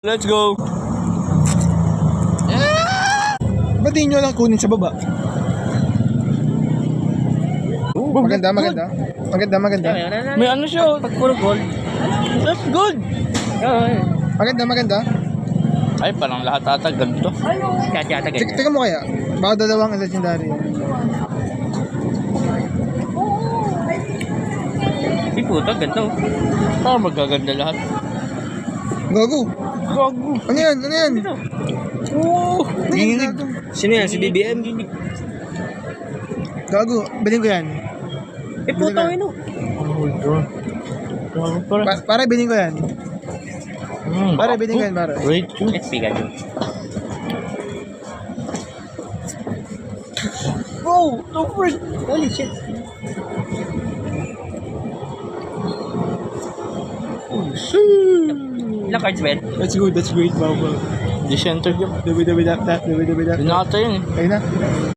Let's go! Ba't di nyo lang kunin sa baba? Maganda, maganda. Maganda, maganda. May ano siya? Pag puro gold. That's good! Maganda, maganda. Ay, parang lahat ata ganito. Kahit yata ganyan. Teka mo kaya. Baka dalawang legendary. Di puto, ganito. Parang magaganda lahat. Gago. Gago! Ano yan? Ano yan? Oo! Ano yan? Gago. Sino yan? Si BBM? Gago. Bilhin ko yan. Eh, puto yun o. Pare, bilhin ko yan. Pare, bilhin ko yan, pare. Wait. SP ganyan. Oh! No first! Holy shit. Ilang cards ba yan? That's good, that's great, Baba. Di siya entered yun. Dabi, dabi, dap, dap, dabi, dabi, dap. Di na ata yun eh. Ayun na.